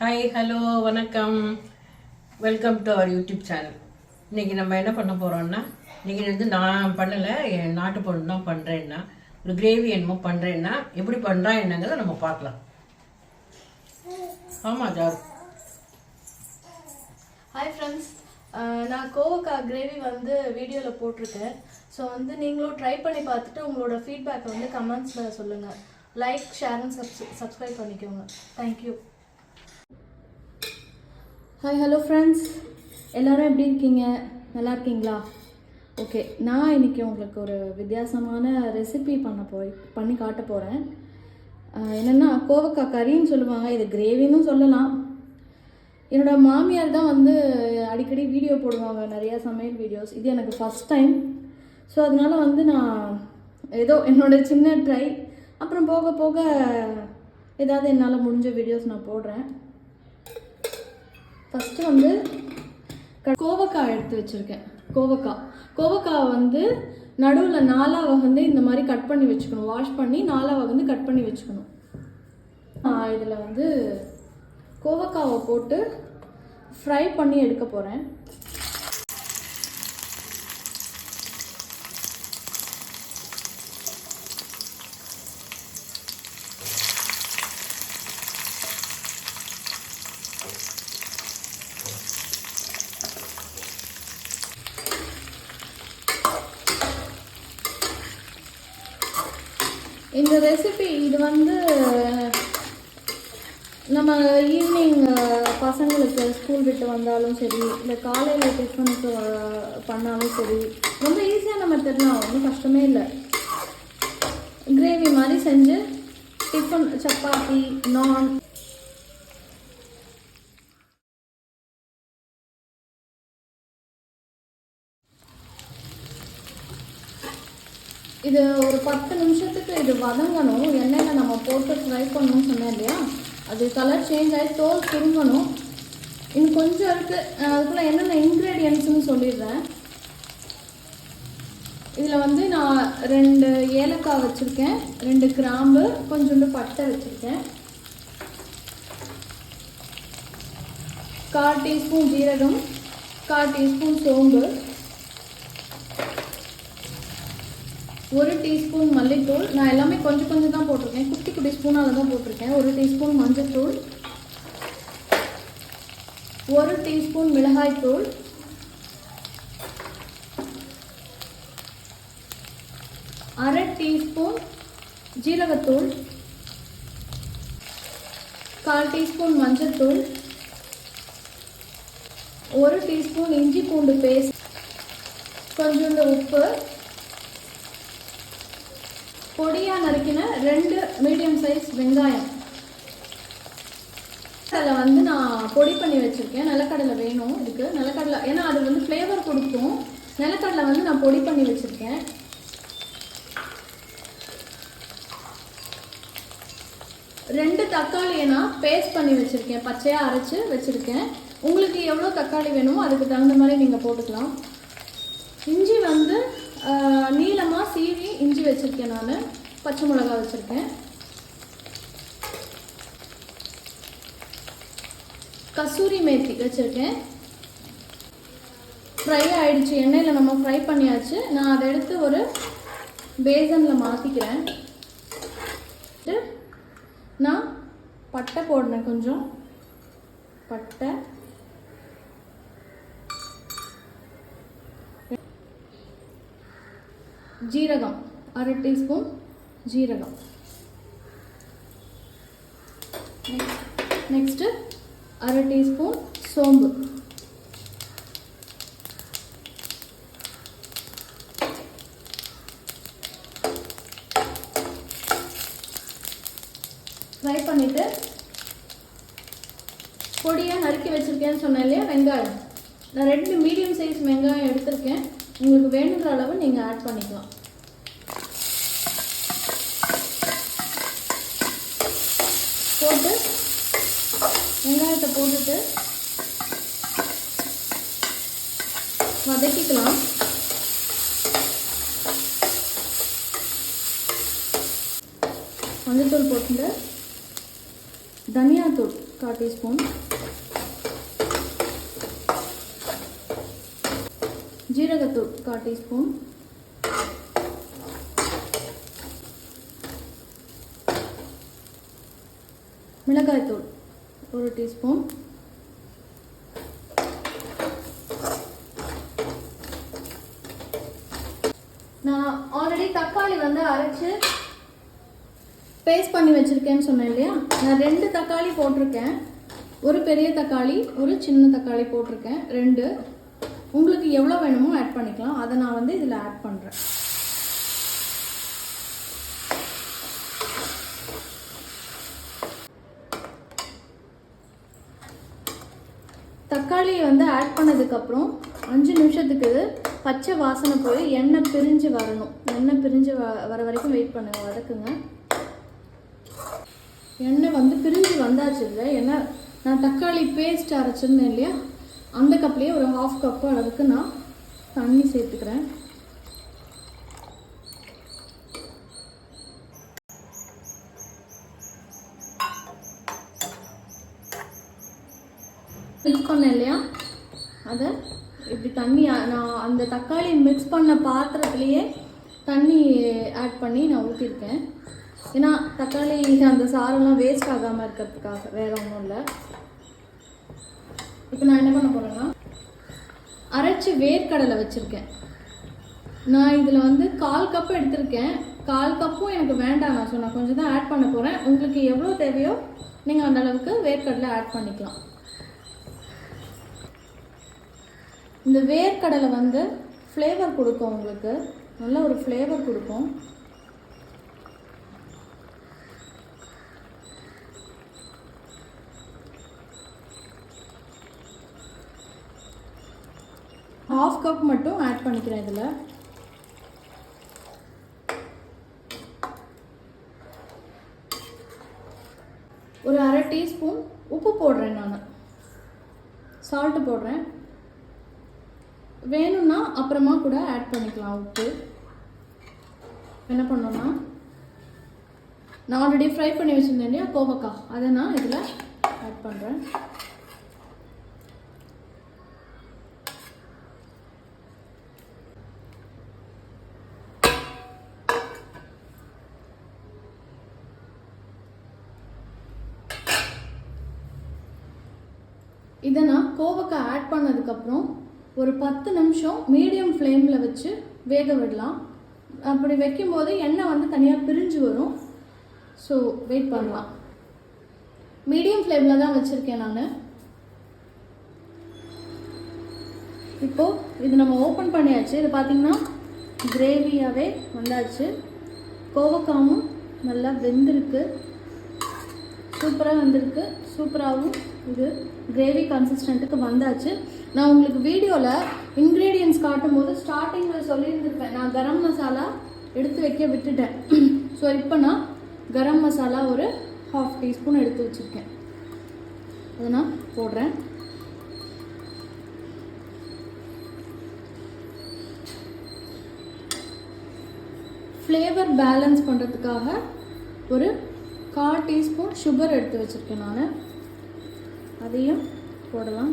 Hi hello வணக்கம், welcome to our YouTube channel. இன்றைக்கி நம்ம என்ன பண்ண போகிறோம்னா, இன்றைக்கி வந்து நான் பண்ணலை, என் நாட்டு பொண்ணு தான் பண்ணுறேன்னா ஒரு கிரேவி என்னமோ பண்ணுறேன்னா எப்படி பண்ணுறா என்னங்கிறத நம்ம பார்க்கலாம். ஆமாம் ஜார். ஹாய் ஃப்ரெண்ட்ஸ், நான் கோவக்காய் கிரேவி வந்து வீடியோவில் போட்டிருக்கேன். ஸோ வந்து நீங்களும் ட்ரை பண்ணி பார்த்துட்டு உங்களோட ஃபீட்பேக்கை வந்து கமெண்ட்ஸில் சொல்லுங்கள். லைக், ஷேர் அண்ட் சப்ஸ்கிரைப் பண்ணிக்கோங்க. தேங்க்யூ. ஹாய் ஹலோ ஃப்ரெண்ட்ஸ், எல்லோரும் எப்படி இருக்கீங்க? நல்லா இருக்கீங்களா? ஓகே, நான் இன்றைக்கி உங்களுக்கு ஒரு வித்தியாசமான ரெசிபி பண்ணி காட்ட போகிறேன். என்னென்னா கோவக்காய் கறின்னு சொல்லுவாங்க, இது கிரேவின்னு சொல்லலாம். என்னோடய மாமியார் தான் வந்து அடிக்கடி வீடியோ போடுவாங்க, நிறையா சமையல் வீடியோஸ். இது எனக்கு ஃபஸ்ட் டைம். ஸோ அதனால் வந்து நான் ஏதோ என்னோடய சின்ன ட்ரை, அப்புறம் போக போக ஏதாவது என்னால் முடிஞ்ச வீடியோஸ் நான் போடுறேன். ஃபஸ்ட்டு வந்து கோவக்காய் எடுத்து வச்சுருக்கேன். கோவக்காய் வந்து நடுவில் நாலாவை வந்து இந்த மாதிரி கட் பண்ணி வச்சுக்கணும். வாஷ் பண்ணி நாலாவை வந்து கட் பண்ணி வச்சுக்கணும். இதில் வந்து கோவக்காவை போட்டு ஃப்ரை பண்ணி எடுக்க போகிறேன். இந்த ரெசிபி இது வந்து நம்ம ஈவினிங் பசங்களுக்கு ஸ்கூல் விட்டு வந்தாலும் சரி, இல்லை காலையில் டிஃபனுக்கு பண்ணாலும் சரி, ரொம்ப ஈஸியான மெத்தட் தான், ஒன்றும் கஷ்டமே இல்லை. கிரேவி மாதிரி செஞ்சு டிஃபன், சப்பாத்தி, நான் இது ஒரு 10 நிமிஷத்துக்கு இது வதங்கணும். எண்ணெயில் நம்ம போட்டு ஃப்ரை பண்ணணும்னு சொன்னேன் இல்லையா, அது கலர் சேஞ்ச் ஆகி தோல் சுருங்கணும். இன்னும் கொஞ்சம் இருக்குது. அதுக்குள்ளே என்னென்ன இன்க்ரீடியன்ட்ஸ்னு சொல்லிடுறேன். இதில் வந்து நான் 2 ஏலக்காய் வச்சுருக்கேன், 2 கிராம்பு, கொஞ்சோண்டு பட்டை வச்சுருக்கேன், 1/4 டீஸ்பூன் ஜீரகம், 1/4 டீஸ்பூன் சோம்பு, 1 டீஸ்பூன் மல்லித்தூள். நான் எல்லாமே கொஞ்சம் கொஞ்சம் தான் போட்டிருக்கேன், குட்டி குட்டி ஸ்பூனால் தான் போட்டிருக்கேன். 1 டீஸ்பூன் மஞ்சள்தூள், 1 டீஸ்பூன் மிளகாய்த்தூள், 1/2 டீஸ்பூன் ஜீரகத்தூள், 1/4 டீஸ்பூன் மஞ்சள்தூள், 1 டீஸ்பூன் இஞ்சி பூண்டு பேஸ்ட், கொஞ்சோண்டு உப்பு, பொடியாக நறுக்கின 2 மீடியம் சைஸ் வெங்காயம். அதில் வந்து நான் பொடி பண்ணி வச்சுருக்கேன். நிலக்கடலை வேணும் இதுக்கு. நிலக்கடலை ஏன்னா அது வந்து ஃப்ளேவர் கொடுக்கும். நிலக்கடலை வந்து நான் பொடி பண்ணி வச்சுருக்கேன். ரெண்டு தக்காளியை நான் பேஸ்ட் பண்ணி வச்சுருக்கேன், பச்சையாக அரைச்சி வச்சுருக்கேன். உங்களுக்கு எவ்வளோ தக்காளி வேணுமோ அதுக்கு தகுந்த மாதிரி நீங்கள் போட்டுக்கலாம். இஞ்சி வந்து நீளமாக சீவி இஞ்சி வச்சுருக்கேன். நான் பச்சை மிளகா வச்சுருக்கேன். கசூரி மேத்தி வச்சுருக்கேன். ஃப்ரை ஆகிடுச்சு, எண்ணெயில் நம்ம ஃப்ரை பண்ணியாச்சு. நான் அதை எடுத்து ஒரு பேசனில் மாற்றிக்கிறேன். நான் பட்டை போடுறேன், கொஞ்சம் பட்டை, ஜீரகம் 1/2 டீஸ்பூன் ஜீரகம். நெக்ஸ்ட்டு 1/2 டீஸ்பூன் சோம்பு, ஃப்ரை பண்ணிவிட்டு பொடியாக நறுக்கி வச்சுருக்கேன்னு சொன்னேன் இல்லையா, வெங்காயம். நான் 2 மீடியம் சைஸ் வெங்காயம் எடுத்திருக்கேன். உங்களுக்கு வேணுங்கிற அளவு நீங்கள் ஆட் பண்ணிக்கலாம். போட்டு வெங்காயத்தை போட்டுட்டு வதக்கிக்கலாம். மஞ்சள்தூள் போட்டு, தனியாத்தூள் 1/4 டீஸ்பூன், ஜீரகத்தூள் 1/4 டீஸ்பூன், மிளகாய்த்தூள் 1 டீஸ்பூன், நான் ஆல்ரெடி தக்காளி வந்து அரைச்சு பேஸ்ட் பண்ணி வச்சுருக்கேன்னு சொன்னேன் இல்லையா, நான் 2 தக்காளி போட்டிருக்கேன். ஒரு பெரிய தக்காளி, ஒரு சின்ன தக்காளி போட்டிருக்கேன் 2. உங்களுக்கு எவ்வளோ வேணுமோ ஆட் பண்ணிக்கலாம். அதை நான் வந்து இதில் ஆட் பண்ணுறேன். தக்காளியை வந்து ஆட் பண்ணதுக்கப்புறம் 5 நிமிஷத்துக்கு பச்சை வாசனை போய் எண்ணெய் பிரிஞ்சு வரணும். எண்ணெய் பிரிஞ்சு வர வரைக்கும் வெயிட் பண்ணுங்கள், வதக்குங்க. எண்ணெய் வந்து பிரிஞ்சு வந்தாச்சு. இல்லை ஏன்னா நான் தக்காளி பேஸ்ட் அரைச்சிருந்தேன் இல்லையா, அந்த கப்லேயே ஒரு 1/2 கப் அளவுக்கு நான் தண்ணி சேர்த்துக்கிறேன். மிக்ஸ் பண்ணேன் இல்லையா, அதை இப்படி தண்ணி நான் அந்த தக்காளி மிக்ஸ் பண்ண பாத்திரத்துலேயே தண்ணி ஆட் பண்ணி நான் ஊற்றிருக்கேன். ஏன்னா தக்காளி அந்த சாரெல்லாம் வேஸ்ட் ஆகாமல் இருக்கிறதுக்காக, வேறு ஒன்றும் இல்லை. இப்போ நான் என்ன பண்ண போகிறேன்னா, அரைச்சி வேர்க்கடலை வச்சுருக்கேன். நான் இதில் வந்து 1/4 கப்பு எடுத்திருக்கேன். 1/4 கப்பும் எனக்கு வேண்டாம், நான் கொஞ்சம் தான் ஆட் பண்ண போகிறேன். உங்களுக்கு எவ்வளோ தேவையோ நீங்கள் அந்த அளவுக்கு வேர்க்கடலை ஆட் பண்ணிக்கலாம். இந்த வேர்க்கடலை வந்து ஃப்ளேவர் கொடுக்கும், உங்களுக்கு நல்ல ஒரு ஃப்ளேவர் கொடுக்கும். ஹாஃப் கப் மட்டும் ஆட் பண்ணிக்கிறேன். இதில் ஒரு 1/2 டீஸ்பூன் உப்பு போடுறேன். நான் சால்ட்டு போடுறேன். வேணும்னா அப்புறமா கூட ஆட் பண்ணிக்கலாம் உப்பு. என்ன பண்ணோன்னா, நான் ஆல்ரெடி ஃப்ரை பண்ணி வச்சுருந்தேன் இல்லையா கோவக்காய், அதை நான் இதில் ஆட் பண்ணுறேன். இதை நான் கோவக்காய் ஆட் பண்ணதுக்கப்புறம் ஒரு 10 நிமிஷம் மீடியம் ஃப்ளேமில் வச்சு வேக விடலாம். அப்படி வைக்கும்போது எண்ணெய் வந்து தனியாக பிரிஞ்சு வரும். ஸோ வெயிட் பண்ணலாம். மீடியம் ஃப்ளேமில் தான் வச்சுருக்கேன் நான். இப்போது இது நம்ம ஓப்பன் பண்ணியாச்சு. இது பார்த்திங்கன்னா கிரேவியாகவே வந்தாச்சு. கோவக்காயும் நல்லா வெந்திருக்கு, சூப்பராக வந்திருக்கு. சூப்பராகவும் இது கிரேவி கன்சிஸ்டன்ட்டுக்கு வந்தாச்சு. நான் உங்களுக்கு வீடியோவில் இன்க்ரீடியன்ட்ஸ் காட்டும் போது ஸ்டார்டிங்கில் சொல்லியிருந்திருப்பேன், நான் கரம் மசாலா எடுத்து வைக்க விட்டுட்டேன். ஸோ இப்போ நான் கரம் மசாலா ஒரு 1/2 டீஸ்பூன் எடுத்து வச்சுருக்கேன். அதை நான் போடுறேன். ஃப்ளேவர் பேலன்ஸ் பண்ணுறதுக்காக ஒரு 1/4 டீஸ்பூன் சுகர் எடுத்து வச்சுருக்கேன் நான். அதையும் போடலாம்.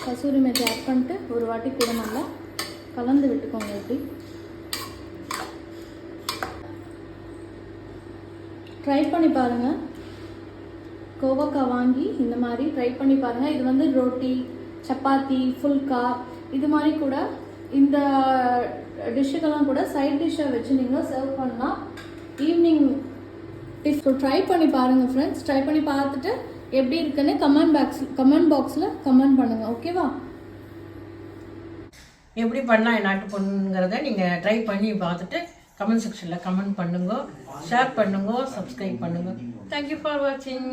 கசூரி மேத்தி ஆட் பண்ணிட்டு ஒரு வாட்டி கூட நல்லா கலந்து விட்டுக்கோங்க. இப்படி ட்ரை பண்ணி பாருங்கள். கோவக்காய் வாங்கி இந்த மாதிரி ட்ரை பண்ணி பாருங்கள். இது வந்து ரொட்டி, சப்பாத்தி, ஃபுல்கா இது மாதிரி கூட இந்த டிஷ்ஷுக்கெல்லாம் கூட சைட் டிஷ்ஷாக வச்சு நீங்கள் சர்வ் பண்ணலாம் ஈவினிங். ஸோ ட்ரை பண்ணி பாருங்கள் ஃப்ரெண்ட்ஸ். ட்ரை பண்ணி பார்த்துட்டு எப்படி இருக்குன்னு கமெண்ட் பாக்ஸில் கமெண்ட் பண்ணுங்கள். ஓகேவா? எப்படி பண்ணால் என் நாட்டு பொண்ணுங்கிறத நீங்கள் ட்ரை பண்ணி பார்த்துட்டு கமெண்ட் செக்ஷனில் கமெண்ட் பண்ணுங்க, ஷேர் பண்ணுங்க, சப்ஸ்கிரைப் பண்ணுங்க. தேங்க்யூ ஃபார் வாட்சிங்.